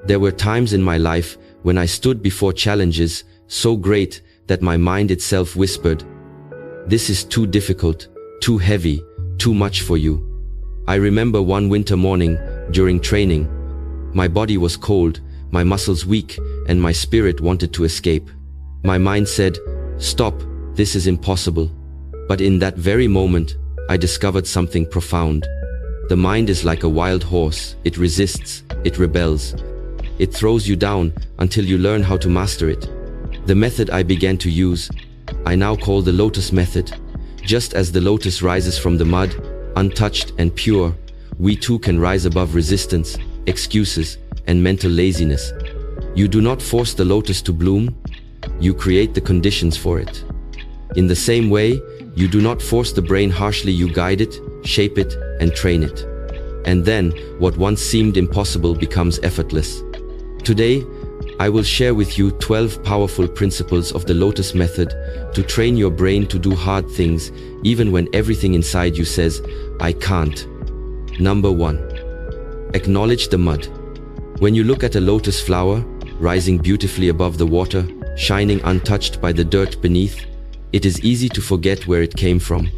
There were times in my life when I stood before challenges so great that my mind itself whispered, "This is too difficult, too heavy, too much for you." I remember one winter morning during training. My body was cold, my muscles weak, and my spirit wanted to escape. My mind said, "Stop, this is impossible." But in that very moment, I discovered something profound. The mind is like a wild horse. It resists, it rebels. It throws you down until you learn how to master it. The method I began to use, I now call the lotus method. Just as the lotus rises from the mud, untouched and pure, we too can rise above resistance, excuses, and mental laziness. You do not force the lotus to bloom, you create the conditions for it. In the same way, you do not force the brain harshly, you guide it, shape it, and train it. And then, what once seemed impossible becomes effortless. Today, I will share with you 12 powerful principles of the lotus method to train your brain to do hard things, even when everything inside you says, "I can't." Number 1. Acknowledge the mud. When you look at a lotus flower, rising beautifully above the water, shining untouched by the dirt beneath, it is easy to forget where it came from.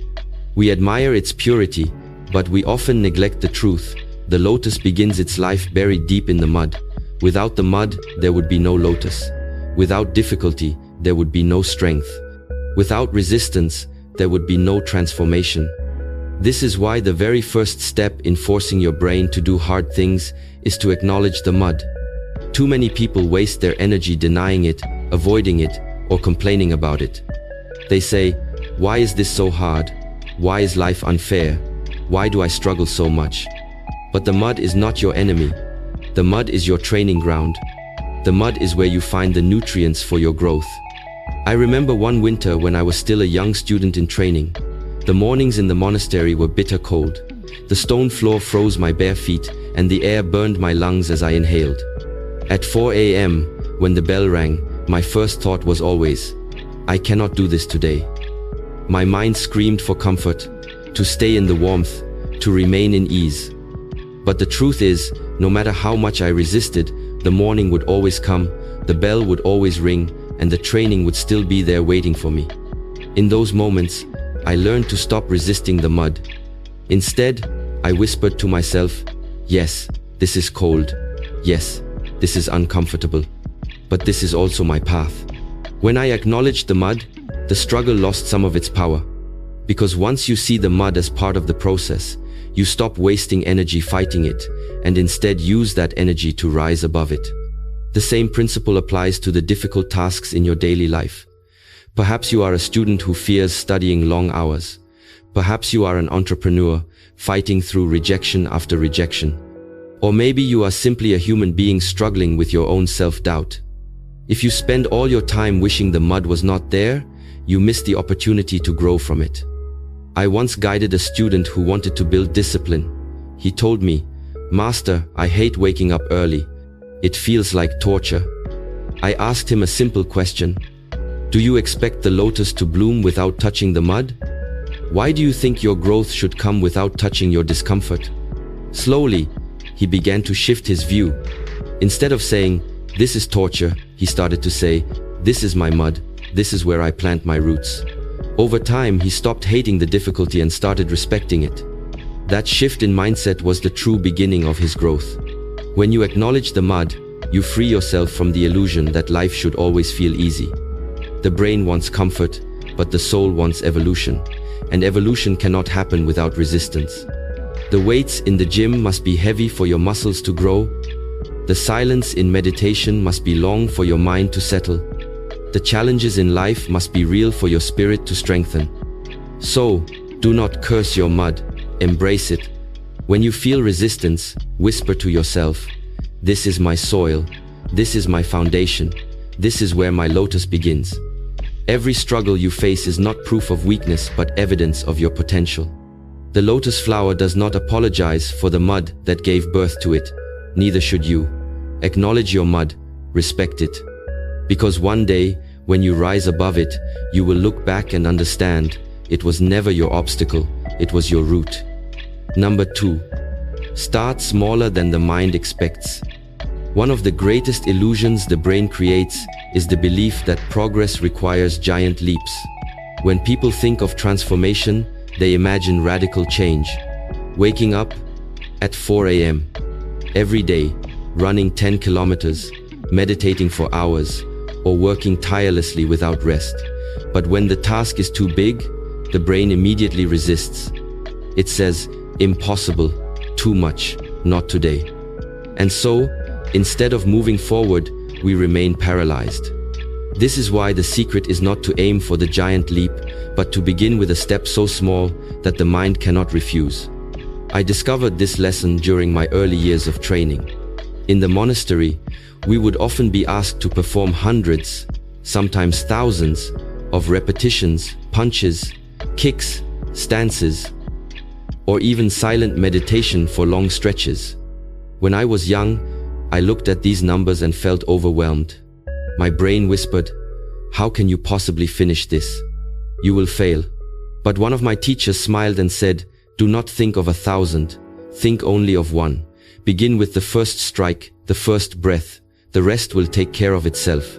We admire its purity, but we often neglect the truth. The lotus begins its life buried deep in the mud. Without the mud, there would be no lotus. Without difficulty, there would be no strength. Without resistance, there would be no transformation. This is why the very first step in forcing your brain to do hard things is to acknowledge the mud. Too many people waste their energy denying it, avoiding it, or complaining about it. They say, "Why is this so hard? Why is life unfair? Why do I struggle so much?" But the mud is not your enemy. The mud is your training ground. The mud is where you find the nutrients for your growth. I remember one winter when I was still a young student in training. The mornings in the monastery were bitter cold. The stone floor froze my bare feet, and the air burned my lungs as I inhaled. At 4 a.m., when the bell rang, my first thought was always, "I cannot do this today." My mind screamed for comfort, to stay in the warmth, to remain in ease. But the truth is, no matter how much I resisted, the morning would always come, the bell would always ring, and the training would still be there waiting for me. In those moments, I learned to stop resisting the mud. Instead, I whispered to myself, "Yes, this is cold. Yes, this is uncomfortable. But this is also my path." When I acknowledged the mud, the struggle lost some of its power. Because once you see the mud as part of the process, you stop wasting energy fighting it, and instead use that energy to rise above it. The same principle applies to the difficult tasks in your daily life. Perhaps you are a student who fears studying long hours. Perhaps you are an entrepreneur fighting through rejection after rejection. Or maybe you are simply a human being struggling with your own self-doubt. If you spend all your time wishing the mud was not there, you miss the opportunity to grow from it. I once guided a student who wanted to build discipline. He told me, "Master, I hate waking up early. It feels like torture." I asked him a simple question. "Do you expect the lotus to bloom without touching the mud? Why do you think your growth should come without touching your discomfort?" Slowly, he began to shift his view. Instead of saying, "This is torture," he started to say, "This is my mud. This is where I plant my roots." Over time, he stopped hating the difficulty and started respecting it. That shift in mindset was the true beginning of his growth. When you acknowledge the mud, you free yourself from the illusion that life should always feel easy. The brain wants comfort, but the soul wants evolution, and evolution cannot happen without resistance. The weights in the gym must be heavy for your muscles to grow. The silence in meditation must be long for your mind to settle. The challenges in life must be real for your spirit to strengthen. So, do not curse your mud, embrace it. When you feel resistance, whisper to yourself, "This is my soil, this is my foundation, this is where my lotus begins." Every struggle you face is not proof of weakness but evidence of your potential. The lotus flower does not apologize for the mud that gave birth to it, neither should you. Acknowledge your mud, respect it. Because one day, when you rise above it, you will look back and understand, it was never your obstacle, it was your root. Number 2. Start smaller than the mind expects. One of the greatest illusions the brain creates is the belief that progress requires giant leaps. When people think of transformation, they imagine radical change. Waking up at 4 a.m. every day, running 10 kilometers, meditating for hours, or working tirelessly without rest. But when the task is too big, the brain immediately resists. It says, impossible, too much, not today. And so, instead of moving forward, we remain paralyzed. This is why the secret is not to aim for the giant leap, but to begin with a step so small that the mind cannot refuse. I discovered this lesson during my early years of training. In the monastery, we would often be asked to perform hundreds, sometimes thousands, of repetitions, punches, kicks, stances, or even silent meditation for long stretches. When I was young, I looked at these numbers and felt overwhelmed. My brain whispered, "How can you possibly finish this? You will fail." But one of my teachers smiled and said, "Do not think of 1,000, think only of one. Begin with the first strike, the first breath. The rest will take care of itself."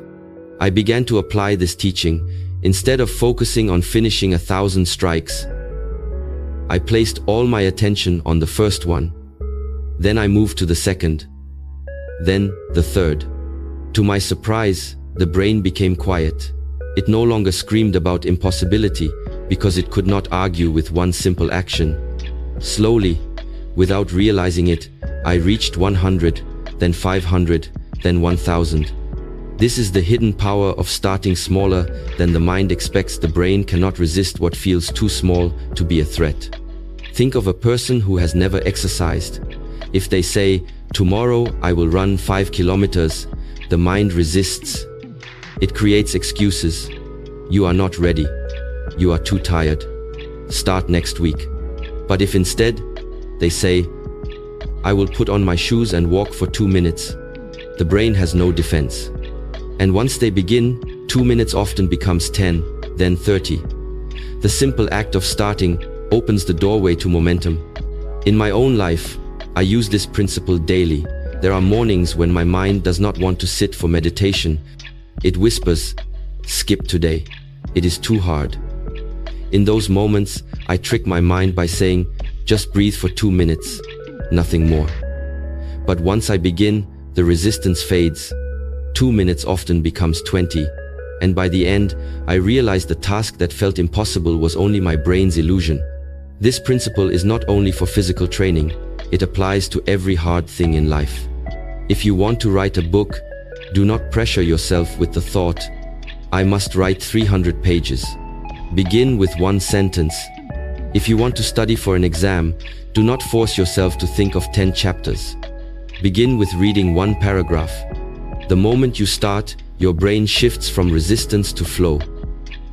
I began to apply this teaching. Instead of focusing on finishing 1,000 strikes, I placed all my attention on the first one. Then I moved to the second, then the third. To my surprise, the brain became quiet. It no longer screamed about impossibility because it could not argue with one simple action. Slowly, without realizing it, I reached 100, then 500, then 1,000. This is the hidden power of starting smaller than the mind expects. The brain cannot resist what feels too small to be a threat. Think of a person who has never exercised. If they say, "Tomorrow I will run 5 kilometers, the mind resists. It creates excuses. You are not ready. You are too tired. Start next week. But if instead they say, "I will put on my shoes and walk for 2 minutes, the brain has no defense. And once they begin, 2 minutes often becomes 10, then 30. The simple act of starting opens the doorway to momentum. In my own life, I use this principle daily. There are mornings when my mind does not want to sit for meditation. It whispers, "Skip today. It is too hard." In those moments, I trick my mind by saying, "Just breathe for 2 minutes, nothing more." But once I begin, the resistance fades. 2 minutes often becomes 20. And by the end, I realized the task that felt impossible was only my brain's illusion. This principle is not only for physical training, it applies to every hard thing in life. If you want to write a book, do not pressure yourself with the thought, "I must write 300 pages. Begin with one sentence. If you want to study for an exam, do not force yourself to think of 10 chapters. Begin with reading one paragraph. The moment you start, your brain shifts from resistance to flow.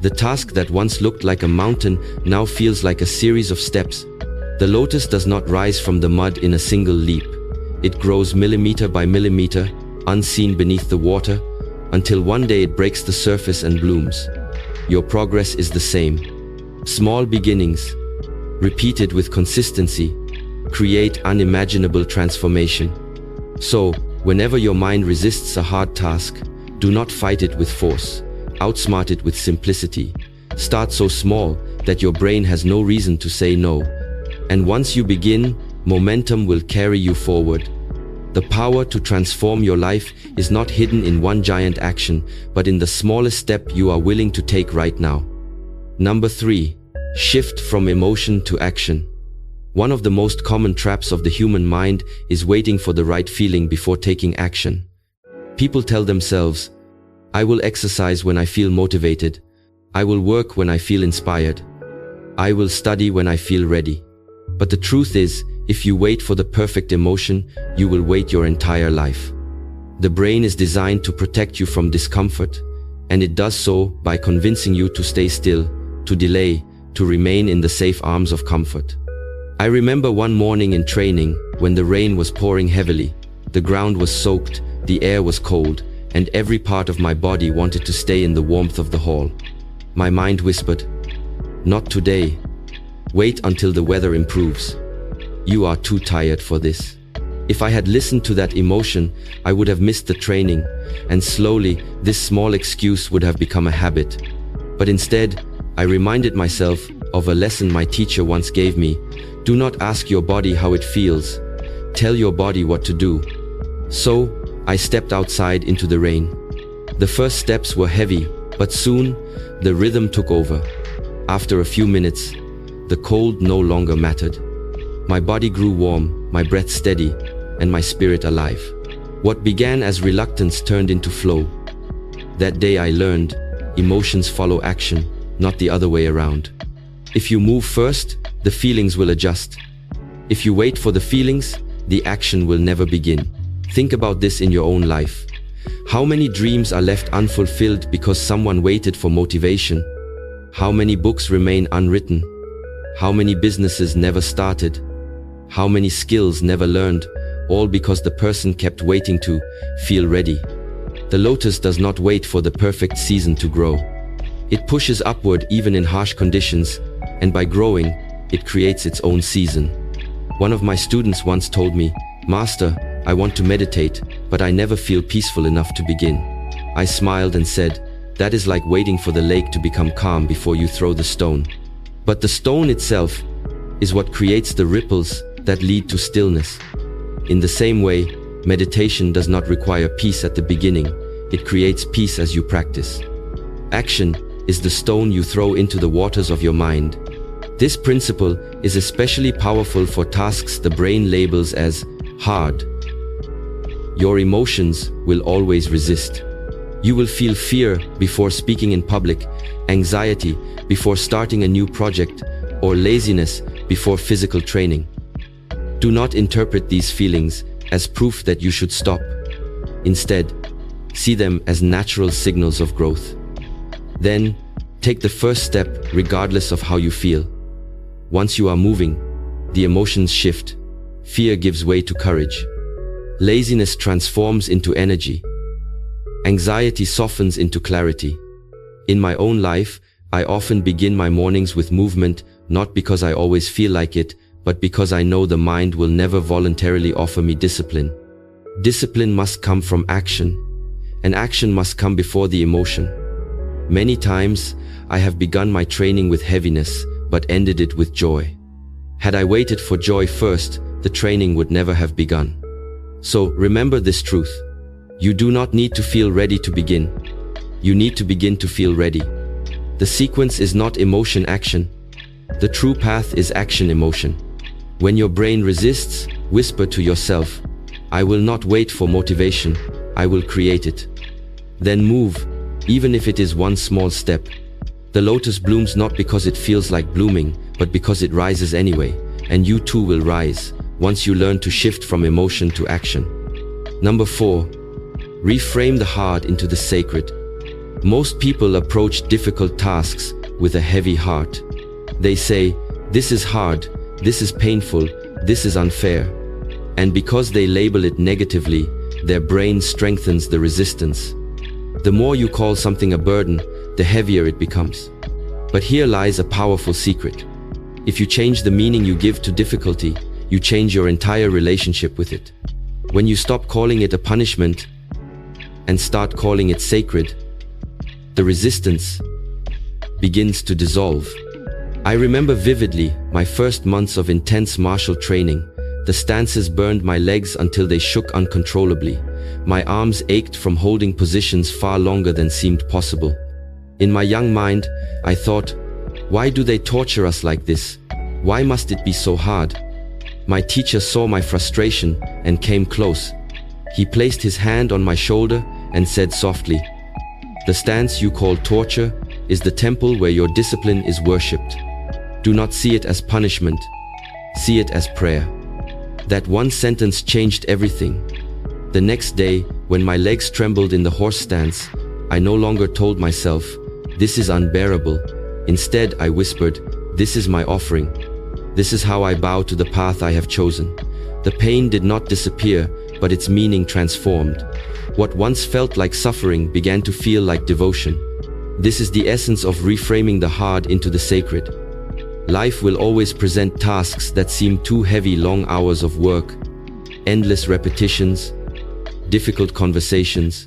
The task that once looked like a mountain now feels like a series of steps. The lotus does not rise from the mud in a single leap. It grows millimeter by millimeter, unseen beneath the water, until one day it breaks the surface and blooms. Your progress is the same. Small beginnings, repeated with consistency, create unimaginable transformation. So, whenever your mind resists a hard task, do not fight it with force. Outsmart it with simplicity. Start so small that your brain has no reason to say no. And once you begin, momentum will carry you forward. The power to transform your life is not hidden in one giant action, but in the smallest step you are willing to take right now. Number 3. Shift from emotion to action. One of the most common traps of the human mind is waiting for the right feeling before taking action. People tell themselves, "I will exercise when I feel motivated. I will work when I feel inspired. I will study when I feel ready." But the truth is, if you wait for the perfect emotion, you will wait your entire life. The brain is designed to protect you from discomfort, and it does so by convincing you to stay still, to delay, to remain in the safe arms of comfort. I remember one morning in training when the rain was pouring heavily. The ground was soaked, the air was cold, and every part of my body wanted to stay in the warmth of the hall. My mind whispered, "Not today. Wait until the weather improves. You are too tired for this." If I had listened to that emotion, I would have missed the training, and slowly, this small excuse would have become a habit. But instead, I reminded myself of a lesson my teacher once gave me. Do not ask your body how it feels. Tell your body what to do. So, I stepped outside into the rain. The first steps were heavy, but soon, the rhythm took over. After a few minutes, the cold no longer mattered. My body grew warm, my breath steady, and my spirit alive. What began as reluctance turned into flow. That day I learned, emotions follow action, not the other way around. If you move first, the feelings will adjust. If you wait for the feelings, the action will never begin. Think about this in your own life. How many dreams are left unfulfilled because someone waited for motivation? How many books remain unwritten? How many businesses never started? How many skills never learned? All because the person kept waiting to feel ready. The lotus does not wait for the perfect season to grow. It pushes upward even in harsh conditions, and by growing, it creates its own season. One of my students once told me, "Master, I want to meditate, but I never feel peaceful enough to begin." I smiled and said, "That is like waiting for the lake to become calm before you throw the stone." But the stone itself is what creates the ripples that lead to stillness. In the same way, meditation does not require peace at the beginning. It creates peace as you practice. Action is the stone you throw into the waters of your mind. This principle is especially powerful for tasks the brain labels as hard. Your emotions will always resist. You will feel fear before speaking in public, anxiety before starting a new project, or laziness before physical training. Do not interpret these feelings as proof that you should stop. Instead, see them as natural signals of growth. Then, take the first step regardless of how you feel. Once you are moving, the emotions shift. Fear gives way to courage. Laziness transforms into energy. Anxiety softens into clarity. In my own life, I often begin my mornings with movement, not because I always feel like it, but because I know the mind will never voluntarily offer me discipline. Discipline must come from action, and action must come before the emotion. Many times, I have begun my training with heaviness, but ended it with joy. Had I waited for joy first, the training would never have begun. So remember this truth. You do not need to feel ready to begin. You need to begin to feel ready. The sequence is not emotion-action. The true path is action-emotion. When your brain resists, whisper to yourself, "I will not wait for motivation, I will create it." Then move, even if it is one small step. The lotus blooms not because it feels like blooming, but because it rises anyway, and you too will rise, once you learn to shift from emotion to action. Number 4. Reframe the hard into the sacred. Most people approach difficult tasks with a heavy heart. They say, "This is hard, this is painful, this is unfair." And because they label it negatively, their brain strengthens the resistance. The more you call something a burden, the heavier it becomes. But here lies a powerful secret. If you change the meaning you give to difficulty, you change your entire relationship with it. When you stop calling it a punishment and start calling it sacred, the resistance begins to dissolve. I remember vividly my first months of intense martial training. The stances burned my legs until they shook uncontrollably. My arms ached from holding positions far longer than seemed possible. In my young mind, I thought, why do they torture us like this? Why must it be so hard? My teacher saw my frustration and came close. He placed his hand on my shoulder and said softly, "The stance you call torture is the temple where your discipline is worshipped. Do not see it as punishment. See it as prayer." That one sentence changed everything. The next day, when my legs trembled in the horse stance, I no longer told myself, "This is unbearable." Instead, I whispered, "This is my offering. This is how I bow to the path I have chosen." The pain did not disappear, but its meaning transformed. What once felt like suffering began to feel like devotion. This is the essence of reframing the hard into the sacred. Life will always present tasks that seem too heavy, long hours of work, endless repetitions, difficult conversations,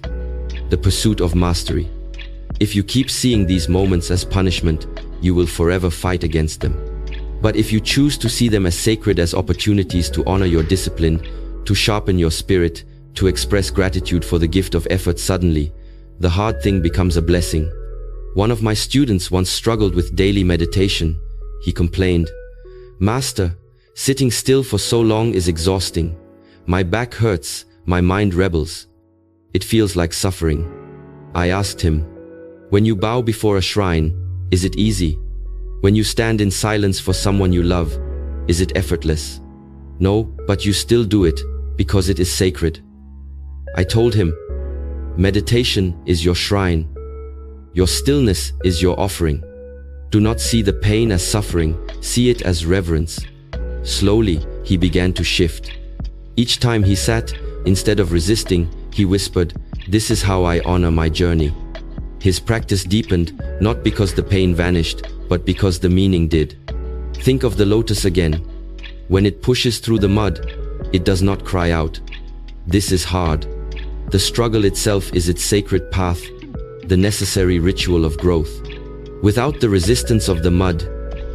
the pursuit of mastery. If you keep seeing these moments as punishment, you will forever fight against them. But if you choose to see them as sacred, as opportunities to honor your discipline, to sharpen your spirit, to express gratitude for the gift of effort, suddenly, the hard thing becomes a blessing. One of my students once struggled with daily meditation. He complained, "Master, sitting still for so long is exhausting. My back hurts, my mind rebels. It feels like suffering." I asked him, "When you bow before a shrine, is it easy? When you stand in silence for someone you love, is it effortless?" "No, but you still do it, because it is sacred." I told him, "Meditation is your shrine. Your stillness is your offering. Do not see the pain as suffering, see it as reverence." Slowly, he began to shift. Each time he sat, instead of resisting, he whispered, "This is how I honor my journey." His practice deepened, not because the pain vanished, but because the meaning did. Think of the lotus again. When it pushes through the mud, it does not cry out, "This is hard." The struggle itself is its sacred path, the necessary ritual of growth. Without the resistance of the mud,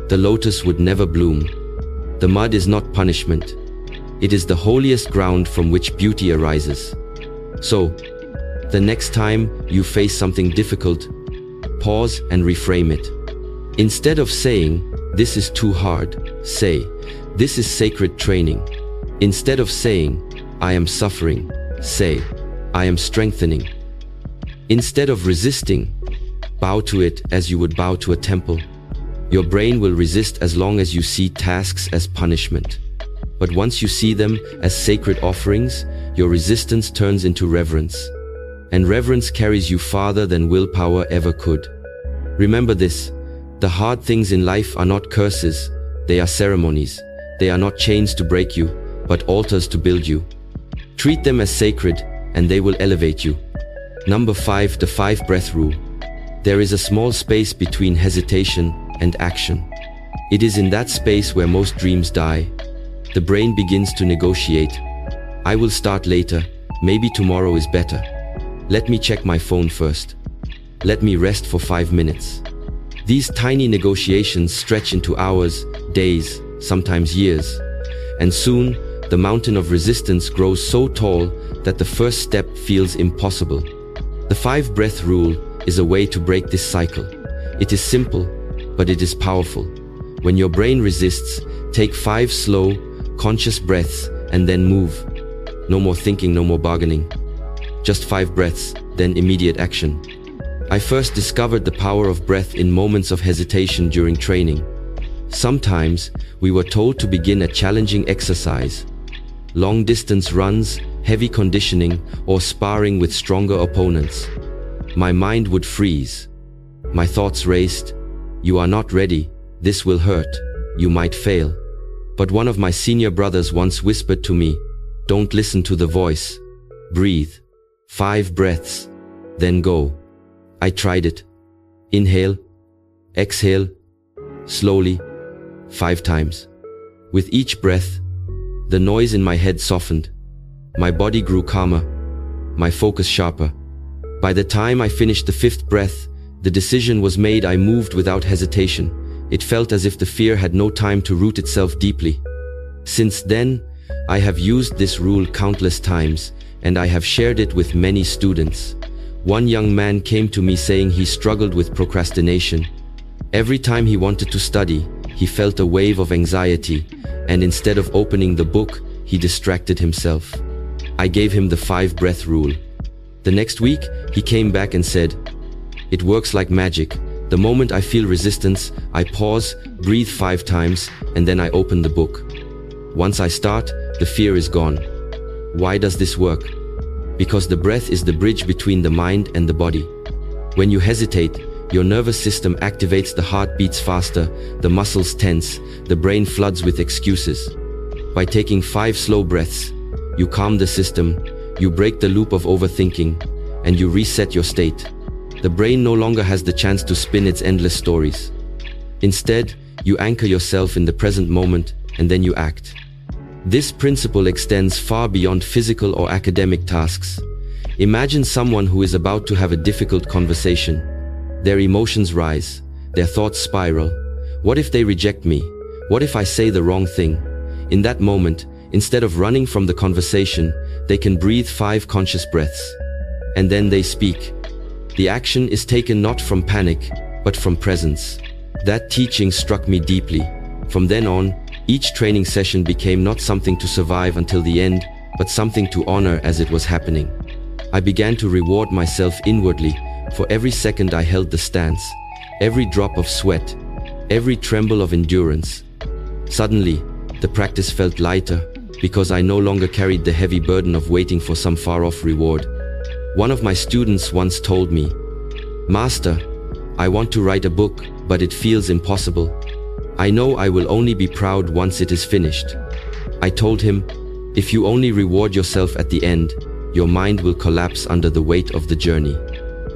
the lotus would never bloom. The mud is not punishment. It is the holiest ground from which beauty arises. So, the next time you face something difficult, pause and reframe it. Instead of saying, "This is too hard," say, "This is sacred training." Instead of saying, "I am suffering," say, "I am strengthening." Instead of resisting, bow to it as you would bow to a temple. Your brain will resist as long as you see tasks as punishment. But once you see them as sacred offerings, your resistance turns into reverence. And reverence carries you farther than willpower ever could. Remember this, the hard things in life are not curses, they are ceremonies. They are not chains to break you, but altars to build you. Treat them as sacred, and they will elevate you. Number 5, the 5-breath rule. There is a small space between hesitation and action. It is in that space where most dreams die. The brain begins to negotiate. I will start later, maybe tomorrow is better. Let me check my phone first. Let me rest for 5 minutes. These tiny negotiations stretch into hours, days, sometimes years. And soon, the mountain of resistance grows so tall that the first step feels impossible. The 5-breath rule is a way to break this cycle. It is simple, but it is powerful. When your brain resists, take 5 slow, conscious breaths and then move. No more thinking, no more bargaining. Just 5 breaths, then immediate action. I first discovered the power of breath in moments of hesitation during training. Sometimes, we were told to begin a challenging exercise. Long-distance runs, heavy conditioning, or sparring with stronger opponents. My mind would freeze. My thoughts raced. You are not ready. This will hurt. You might fail. But one of my senior brothers once whispered to me, "Don't listen to the voice. Breathe. 5 breaths. Then go." I tried it. Inhale. Exhale. Slowly. 5 times. With each breath, the noise in my head softened. My body grew calmer. My focus sharper. By the time I finished the 5th breath, the decision was made. I moved without hesitation. It felt as if the fear had no time to root itself deeply. Since then, I have used this rule countless times, and I have shared it with many students. One young man came to me saying he struggled with procrastination. Every time he wanted to study, he felt a wave of anxiety, and instead of opening the book, he distracted himself. I gave him the 5-breath rule. The next week, he came back and said, "It works like magic. The moment I feel resistance, I pause, breathe 5 times, and then I open the book. Once I start, the fear is gone." Why does this work? Because the breath is the bridge between the mind and the body. When you hesitate, your nervous system activates, the heart beats faster, the muscles tense, the brain floods with excuses. By taking 5 slow breaths, you calm the system, you break the loop of overthinking, and you reset your state. The brain no longer has the chance to spin its endless stories. Instead, you anchor yourself in the present moment, and then you act. This principle extends far beyond physical or academic tasks. Imagine someone who is about to have a difficult conversation. Their emotions rise, their thoughts spiral. What if they reject me? What if I say the wrong thing? In that moment, instead of running from the conversation, they can breathe 5 conscious breaths. And then they speak. The action is taken not from panic, but from presence. That teaching struck me deeply. From then on, each training session became not something to survive until the end, but something to honor as it was happening. I began to reward myself inwardly for every second I held the stance, every drop of sweat, every tremble of endurance. Suddenly, the practice felt lighter because I no longer carried the heavy burden of waiting for some far-off reward. One of my students once told me, "Master, I want to write a book, but it feels impossible. I know I will only be proud once it is finished." I told him, "If you only reward yourself at the end, your mind will collapse under the weight of the journey.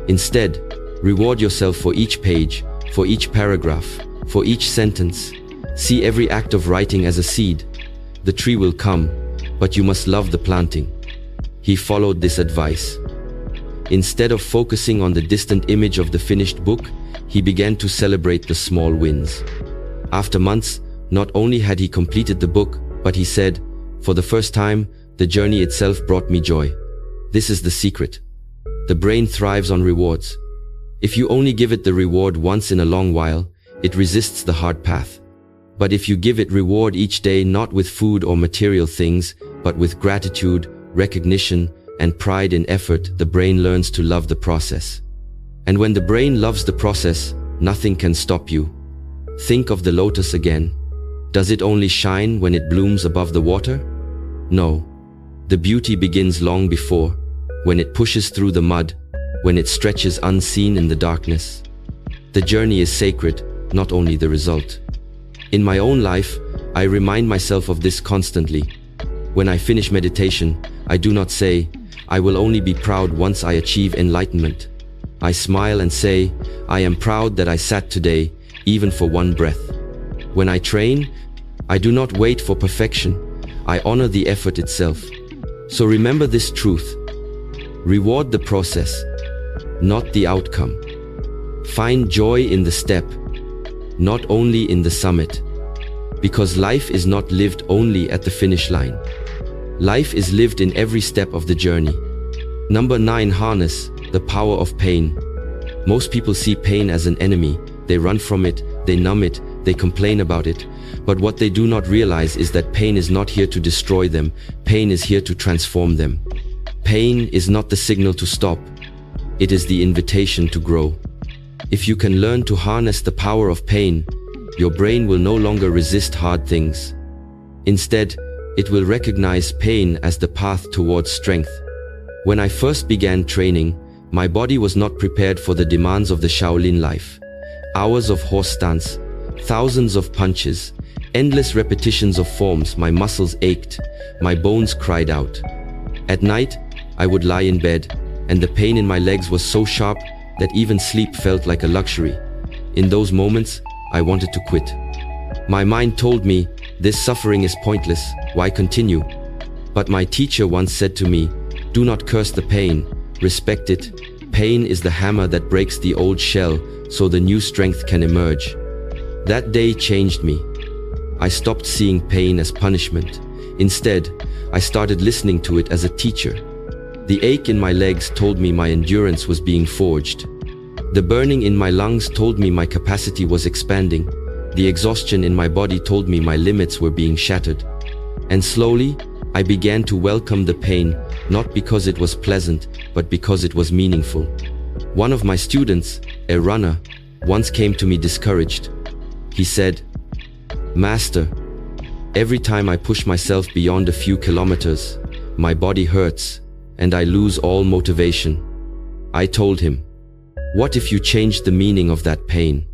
Instead, reward yourself for each page, for each paragraph, for each sentence. See every act of writing as a seed. The tree will come, but you must love the planting." He followed this advice. Instead of focusing on the distant image of the finished book, he began to celebrate the small wins. After months, not only had he completed the book, but he said, "For the first time, the journey itself brought me joy." This is the secret. The brain thrives on rewards. If you only give it the reward once in a long while, it resists the hard path. But if you give it reward each day, not with food or material things, but with gratitude, recognition, and pride in effort, the brain learns to love the process. And when the brain loves the process, nothing can stop you. Think of the lotus again. Does it only shine when it blooms above the water? No. The beauty begins long before, when it pushes through the mud, when it stretches unseen in the darkness. The journey is sacred, not only the result. In my own life, I remind myself of this constantly. When I finish meditation, I do not say, "I will only be proud once I achieve enlightenment." I smile and say, "I am proud that I sat today, even for one breath." When I train, I do not wait for perfection. I honor the effort itself. So remember this truth. Reward the process, not the outcome. Find joy in the step, not only in the summit. Because life is not lived only at the finish line. Life is lived in every step of the journey. Number 9, harness the power of pain. Most people see pain as an enemy. They run from it, they numb it, they complain about it. But what they do not realize is that pain is not here to destroy them. Pain is here to transform them. Pain is not the signal to stop. It is the invitation to grow. If you can learn to harness the power of pain, your brain will no longer resist hard things. Instead, it will recognize pain as the path towards strength. When I first began training, my body was not prepared for the demands of the Shaolin life. Hours of horse stance, thousands of punches, endless repetitions of forms. My muscles ached, my bones cried out. At night, I would lie in bed, and the pain in my legs was so sharp that even sleep felt like a luxury. In those moments, I wanted to quit. My mind told me, "This suffering is pointless, why continue?" But my teacher once said to me, "Do not curse the pain, respect it. Pain is the hammer that breaks the old shell so the new strength can emerge." That day changed me. I stopped seeing pain as punishment. Instead, I started listening to it as a teacher. The ache in my legs told me my endurance was being forged. The burning in my lungs told me my capacity was expanding. The exhaustion in my body told me my limits were being shattered. And slowly, I began to welcome the pain, not because it was pleasant, but because it was meaningful. One of my students, a runner, once came to me discouraged. He said, "Master, every time I push myself beyond a few kilometers, my body hurts, and I lose all motivation." I told him, "What if you changed the meaning of that pain?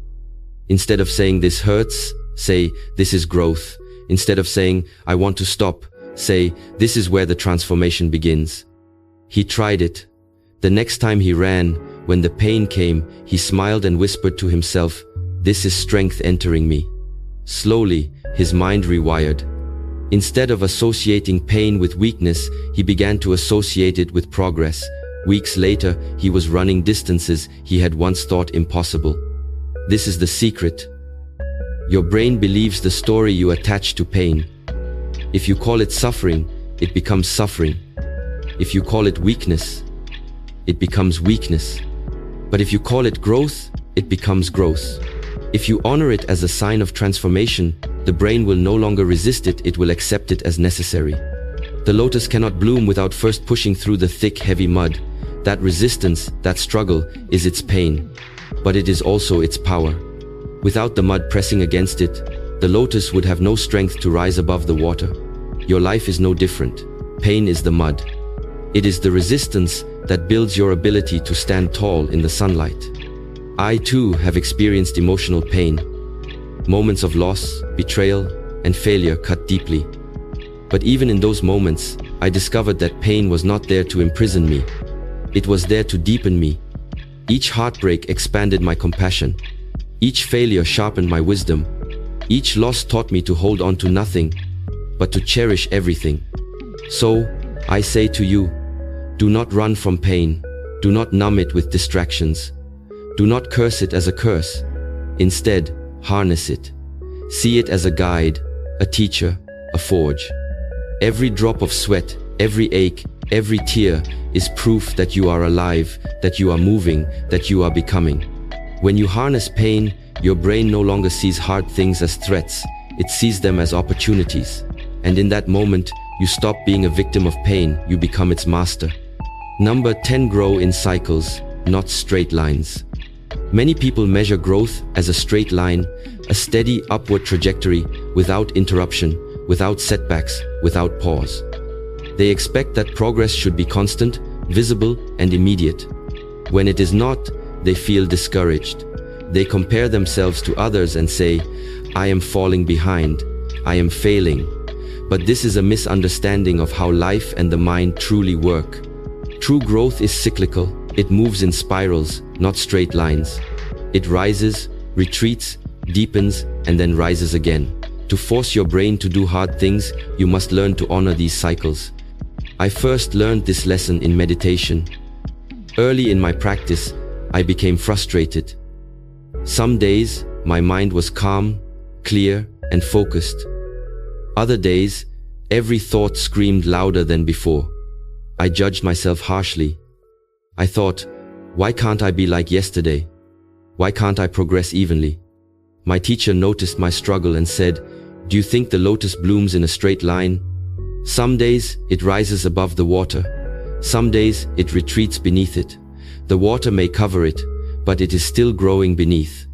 Instead of saying this hurts, say this is growth. Instead of saying I want to stop, say this is where the transformation begins." He tried it. The next time he ran, when the pain came, he smiled and whispered to himself, "This is strength entering me." Slowly, his mind rewired. Instead of associating pain with weakness, he began to associate it with progress. Weeks later, he was running distances he had once thought impossible. This is the secret. Your brain believes the story you attach to pain. If you call it suffering, it becomes suffering. If you call it weakness, it becomes weakness. But if you call it growth, it becomes growth. If you honor it as a sign of transformation, the brain will no longer resist it, it will accept it as necessary. The lotus cannot bloom without first pushing through the thick, heavy mud. That resistance, that struggle, is its pain, but it is also its power. Without the mud pressing against it, the lotus would have no strength to rise above the water. Your life is no different. Pain is the mud. It is the resistance that builds your ability to stand tall in the sunlight. I too have experienced emotional pain. Moments of loss, betrayal, and failure cut deeply. But even in those moments, I discovered that pain was not there to imprison me. It was there to deepen me. Each heartbreak expanded my compassion. Each failure sharpened my wisdom. Each loss taught me to hold on to nothing, but to cherish everything. So, I say to you, do not run from pain. Do not numb it with distractions. Do not curse it as a curse. Instead, harness it. See it as a guide, a teacher, a forge. Every drop of sweat, every ache, every tear is proof that you are alive, that you are moving, that you are becoming. When you harness pain, your brain no longer sees hard things as threats, it sees them as opportunities. And in that moment, you stop being a victim of pain, you become its master. Number 10. Grow in cycles, not straight lines. Many people measure growth as a straight line, a steady upward trajectory, without interruption, without setbacks, without pause. They expect that progress should be constant, visible, and immediate. When it is not, they feel discouraged. They compare themselves to others and say, I am falling behind, I am failing. But this is a misunderstanding of how life and the mind truly work. True growth is cyclical. It moves in spirals, not straight lines. It rises, retreats, deepens, and then rises again. To force your brain to do hard things, you must learn to honor these cycles. I first learned this lesson in meditation. Early in my practice, I became frustrated. Some days, my mind was calm, clear, and focused. Other days, every thought screamed louder than before. I judged myself harshly. I thought, why can't I be like yesterday? Why can't I progress evenly? My teacher noticed my struggle and said, do you think the lotus blooms in a straight line? Some days, it rises above the water. Some days, it retreats beneath it. The water may cover it, but it is still growing beneath.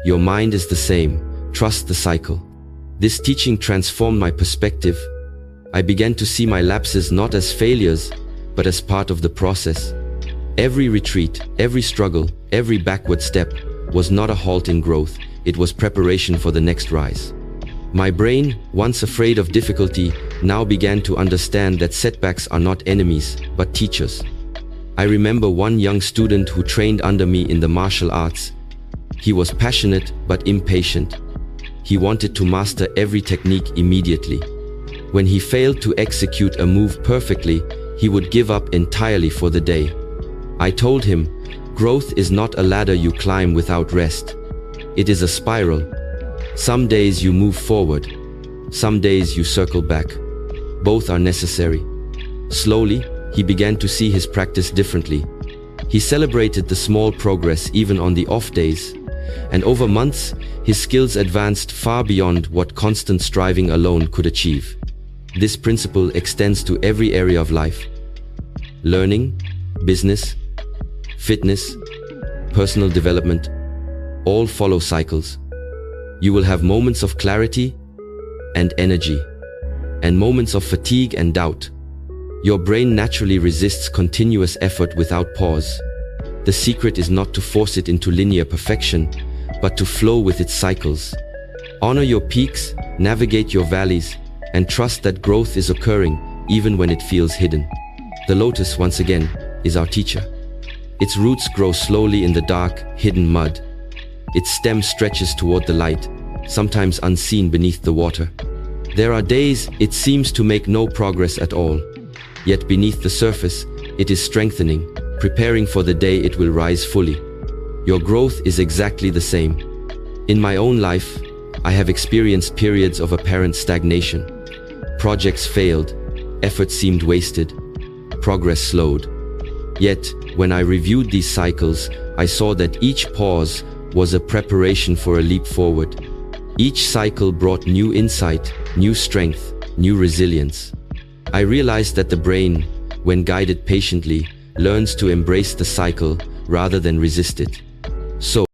Your mind is the same. Trust the cycle. This teaching transformed my perspective. I began to see my lapses not as failures, but as part of the process. Every retreat, every struggle, every backward step was not a halt in growth, it was preparation for the next rise. My brain, once afraid of difficulty, now began to understand that setbacks are not enemies, but teachers. I remember one young student who trained under me in the martial arts. He was passionate but impatient. He wanted to master every technique immediately. When he failed to execute a move perfectly, he would give up entirely for the day. I told him, growth is not a ladder you climb without rest. It is a spiral. Some days you move forward. Some days you circle back. Both are necessary. Slowly, he began to see his practice differently. He celebrated the small progress even on the off days. And over months, his skills advanced far beyond what constant striving alone could achieve. This principle extends to every area of life. Learning, business, fitness, personal development, all follow cycles. You will have moments of clarity and energy, and moments of fatigue and doubt. Your brain naturally resists continuous effort without pause. The secret is not to force it into linear perfection, but to flow with its cycles. Honor your peaks, navigate your valleys, and trust that growth is occurring even when it feels hidden. The lotus, once again, is our teacher. Its roots grow slowly in the dark, hidden mud. Its stem stretches toward the light, sometimes unseen beneath the water. There are days it seems to make no progress at all. Yet beneath the surface, it is strengthening, preparing for the day it will rise fully. Your growth is exactly the same. In my own life, I have experienced periods of apparent stagnation. Projects failed, effort seemed wasted, progress slowed. Yet, when I reviewed these cycles, I saw that each pause was a preparation for a leap forward. Each cycle brought new insight, new strength, new resilience. I realized that the brain, when guided patiently, learns to embrace the cycle rather than resist it. So,